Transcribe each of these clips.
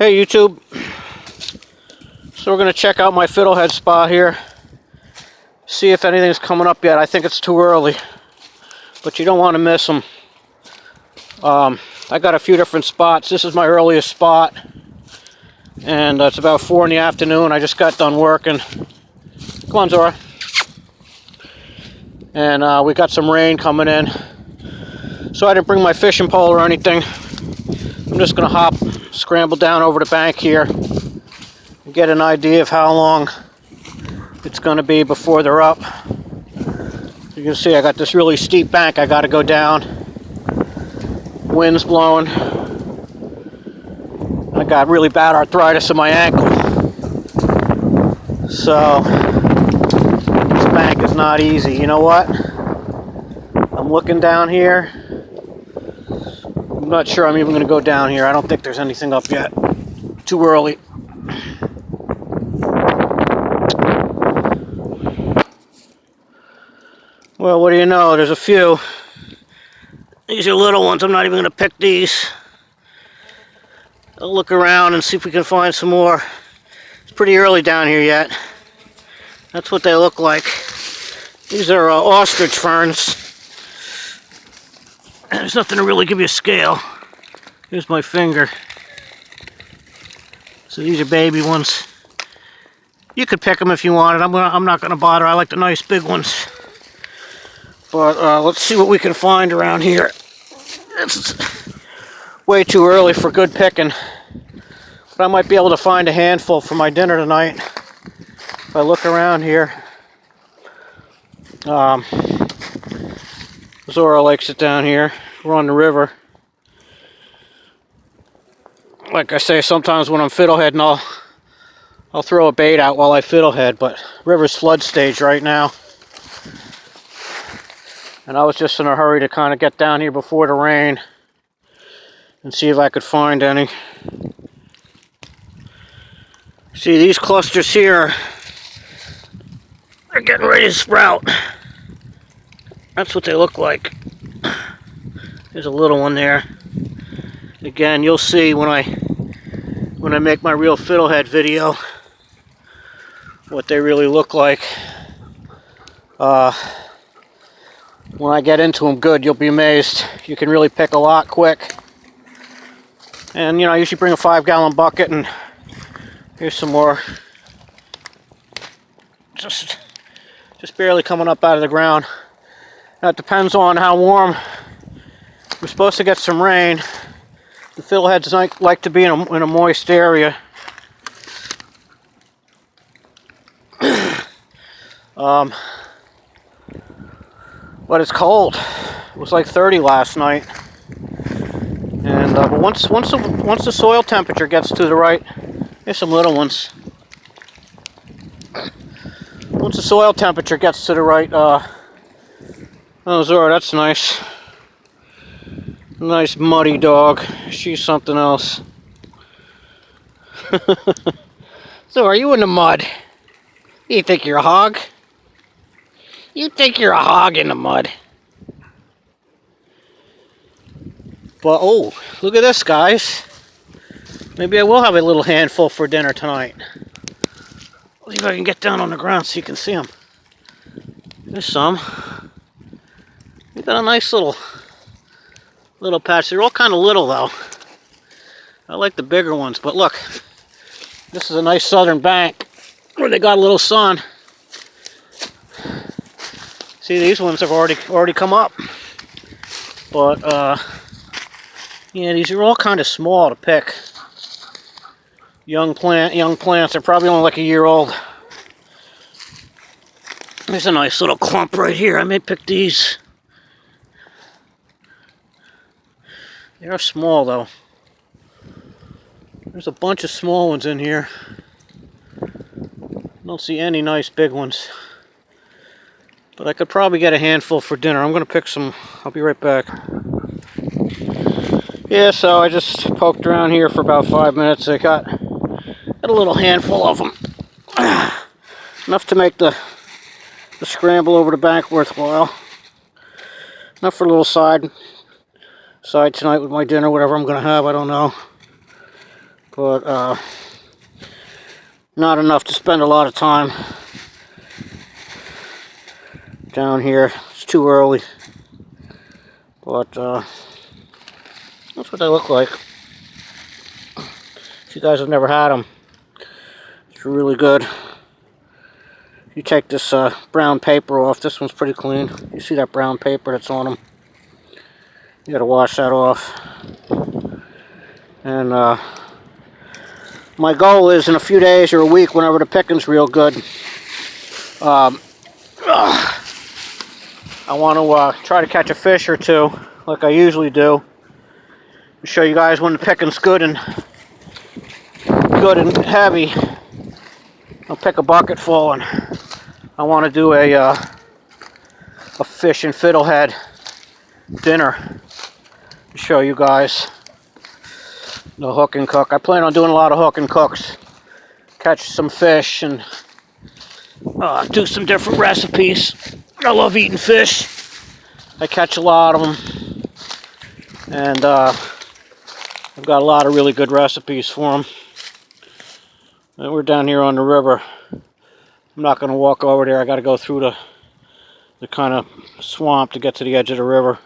Hey YouTube, so we're going to check out my fiddlehead spot here, see if anything's coming up yet. I think it's too early, but you don't want to miss them. I got a few different spots. This is my earliest spot, and it's about 4 in the afternoon. I just got done working. Come on, Zora. And we got some rain coming in, so I didn't bring my fishing pole or anything. I'm just going to scramble down over the bank here and get an idea of how long it's going to be before they're up. You can see I got this really steep bank I got to go down. Wind's blowing. I got really bad arthritis in my ankle. So this bank is not easy. You know what? I'm looking down here. I'm not sure I'm even going to go down here. I don't think there's anything up yet. Too early. Well, what do you know? There's a few. These are little ones. I'm not even going to pick these. I'll look around and see if we can find some more. It's pretty early down here yet. That's what they look like. These are ostrich ferns. There's nothing to really give you a scale. Here's my finger. So these are baby ones. You could pick them if you wanted. I'm not gonna bother. I like the nice big ones. But let's see what we can find around here. It's way too early for good picking. But I might be able to find a handful for my dinner tonight if I look around here. Zora likes it down here. We're on the river. Like I say, sometimes when I'm fiddleheading, I'll throw a bait out while I fiddlehead, but river's flood stage right now. And I was just in a hurry to kind of get down here before the rain and see if I could find any. See, these clusters here are getting ready to sprout. That's what they look like. There's a little one there. Again, you'll see when I make my real fiddlehead video what they really look like. When I get into them good, you'll be amazed. You can really pick a lot quick. And you know, I usually bring a 5-gallon bucket, and here's some more. Just barely coming up out of the ground. That depends on how warm. We're supposed to get some rain. The fiddleheads like to be in a moist area. But it's cold. It was like 30 last night. And but once the soil temperature gets to the right, there's some little ones. Once the soil temperature gets to the right, oh, Zora, that's nice. Nice muddy dog. She's something else. So, are you in the mud? You think you're a hog? You think you're a hog in the mud? But, oh, look at this, guys. Maybe I will have a little handful for dinner tonight. Let's see if I can get down on the ground so you can see them. There's some. We got a nice little patch. They're all kind of little though. I like the bigger ones, but look, this is a nice southern bank where they got a little sun. See, these ones have already come up, but yeah, these are all kind of small to pick. Young plants are probably only like a year old. There's a nice little clump right here. I may pick these. They're small though. There's a bunch of small ones in here. Don't see any nice big ones. But I could probably get a handful for dinner. I'm going to pick some. I'll be right back. Yeah, so I just poked around here for about 5 minutes. I got a little handful of them. Enough to make the scramble over the bank worthwhile. Enough for a little side tonight with my dinner, whatever I'm going to have, I don't know. but not enough to spend a lot of time down here. It's too early, but that's what they look like. If you guys have never had them, it's really good. You take this brown paper off. This one's pretty clean. You see that brown paper that's on them? You gotta wash that off. And my goal is in a few days or a week, whenever the picking's real good, I want to try to catch a fish or two, like I usually do. Show you guys when the picking's good and heavy. I'll pick a bucket full, and I want to do a fish and fiddlehead dinner. Show you guys the hook and cook. I plan on doing a lot of hook and cooks, catch some fish, and do some different recipes. I love eating fish. I catch a lot of them, and I've got a lot of really good recipes for them. And we're down here on the river. I'm not going to walk over there. I got to go through the kind of swamp to get to the edge of the river.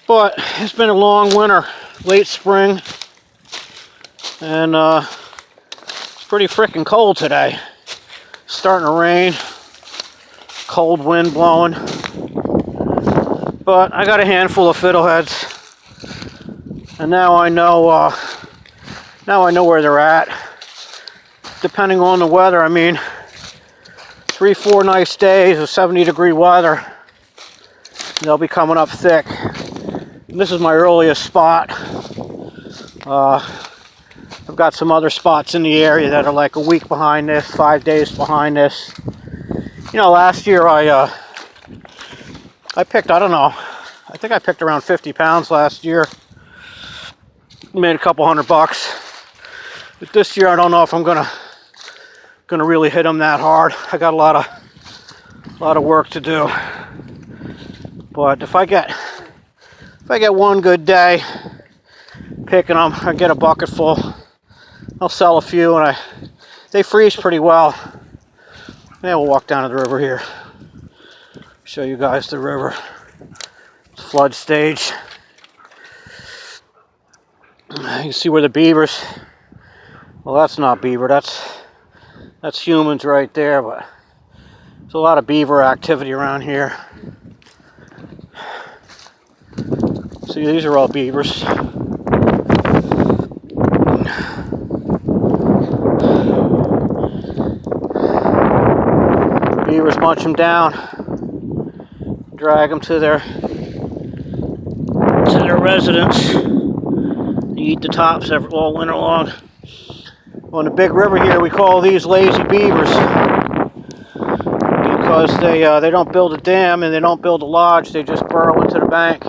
But it's been a long winter, late spring, and it's pretty freaking cold today. It's starting to rain, cold wind blowing. But I got a handful of fiddleheads, and now I know where they're at. Depending on the weather, I mean, 3-4 nice days of 70-degree weather, they'll be coming up thick. And this is my earliest spot. I've got some other spots in the area that are like a week behind this, 5 days behind this. You know, last year I picked, I don't know, I think I picked around 50 pounds last year. Made a couple $100. But this year I don't know if I'm gonna really hit them that hard. I got a lot of work to do. But if I get one good day picking them, I get a bucket full. I'll sell a few, and they freeze pretty well. Yeah, we'll walk down to the river here. Show you guys the river. It's flood stage. You can see where the beavers. Well, that's not beaver. That's humans right there. But there's a lot of beaver activity around here. See, these are all beavers. Beavers munch them down, drag them to their residence. They eat the tops all winter long. On the big river here, we call these lazy beavers because they don't build a dam and they don't build a lodge. They just burrow into the bank,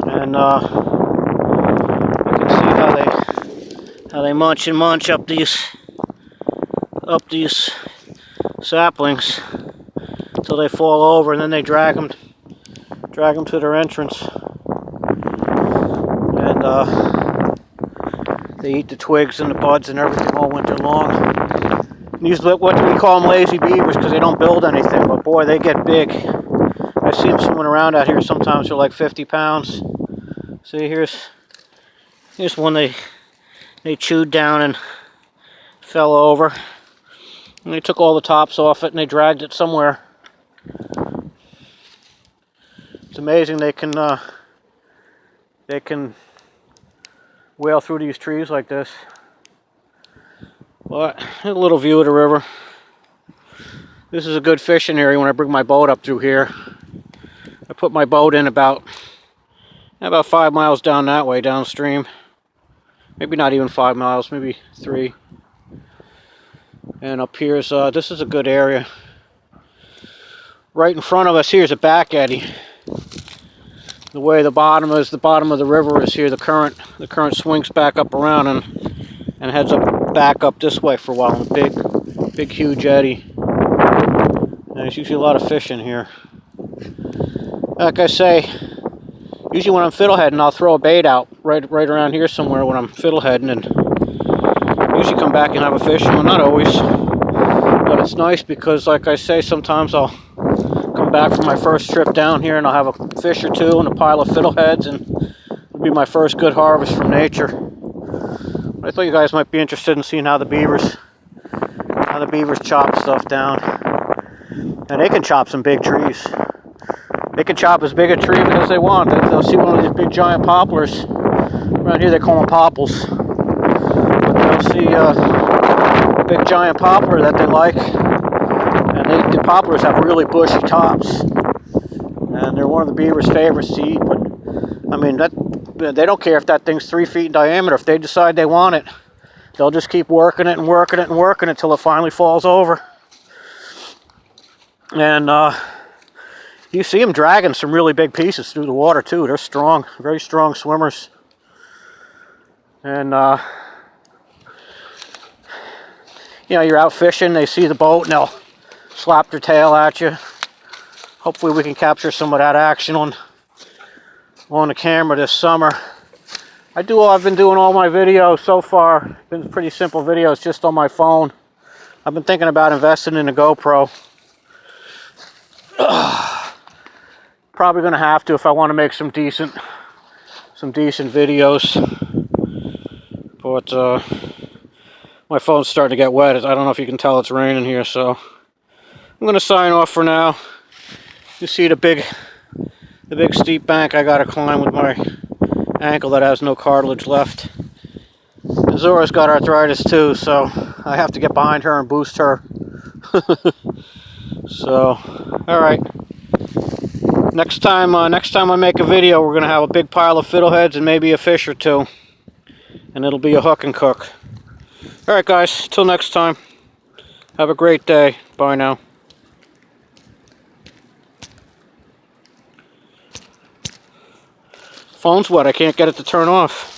and you can see how they munch and munch up these saplings until they fall over, and then they drag them to their entrance, and they eat the twigs and the buds and everything all winter long. And usually, what we call them, lazy beavers, because they don't build anything. But boy, they get big. I see them swimming around out here. Sometimes they're like 50 pounds. See, here's one they chewed down and fell over. And they took all the tops off it and they dragged it somewhere. It's amazing they can whale through these trees like this. But a little view of the river. This is a good fishing area when I bring my boat up through here. I put my boat in about 5 miles down that way, downstream. Maybe not even 5 miles, maybe 3. And up here's, this is a good area. Right in front of us here is a back eddy. The way the bottom of the river is here, the current swings back up around and heads back up this way for a while. Big huge eddy. And there's usually a lot of fish in here. Like I say, Usually when I'm fiddleheading, I'll throw a bait out right around here somewhere when I'm fiddleheading, and usually come back and have a fish. Well, not always, but it's nice because, like I say, sometimes I'll come back from my first trip down here and I'll have a fish or two and a pile of fiddleheads, and it'll be my first good harvest from nature. But I thought you guys might be interested in seeing how the beavers chop stuff down. And they can chop some big trees. They can chop as big a tree as they want. They'll see one of these big giant poplars. Around here they call them popples. But they'll see a big giant poplar that they like. And the poplars have really bushy tops. And they're one of the beavers' favorites to eat. But I mean, they don't care if that thing's 3 feet in diameter. If they decide they want it, they'll just keep working it and working it and working it until it finally falls over. And you see them dragging some really big pieces through the water too. They're strong, very strong swimmers. And you know, you're out fishing, they see the boat and they'll slap their tail at you. Hopefully we can capture some of that action on the camera this summer. I've been doing all my videos so far. Been pretty simple videos just on my phone. I've been thinking about investing in a GoPro. Probably gonna have to if I want to make some decent videos. But my phone's starting to get wet. I don't know if you can tell it's raining here, so I'm gonna sign off for now. You see the big steep bank I gotta climb with my ankle that has no cartilage left. Zora's got arthritis too, so I have to get behind her and boost her. So, all right. Next time I make a video, we're gonna have a big pile of fiddleheads and maybe a fish or two, and it'll be a hook and cook. All right, guys. Till next time. Have a great day. Bye now. Phone's wet. I can't get it to turn off.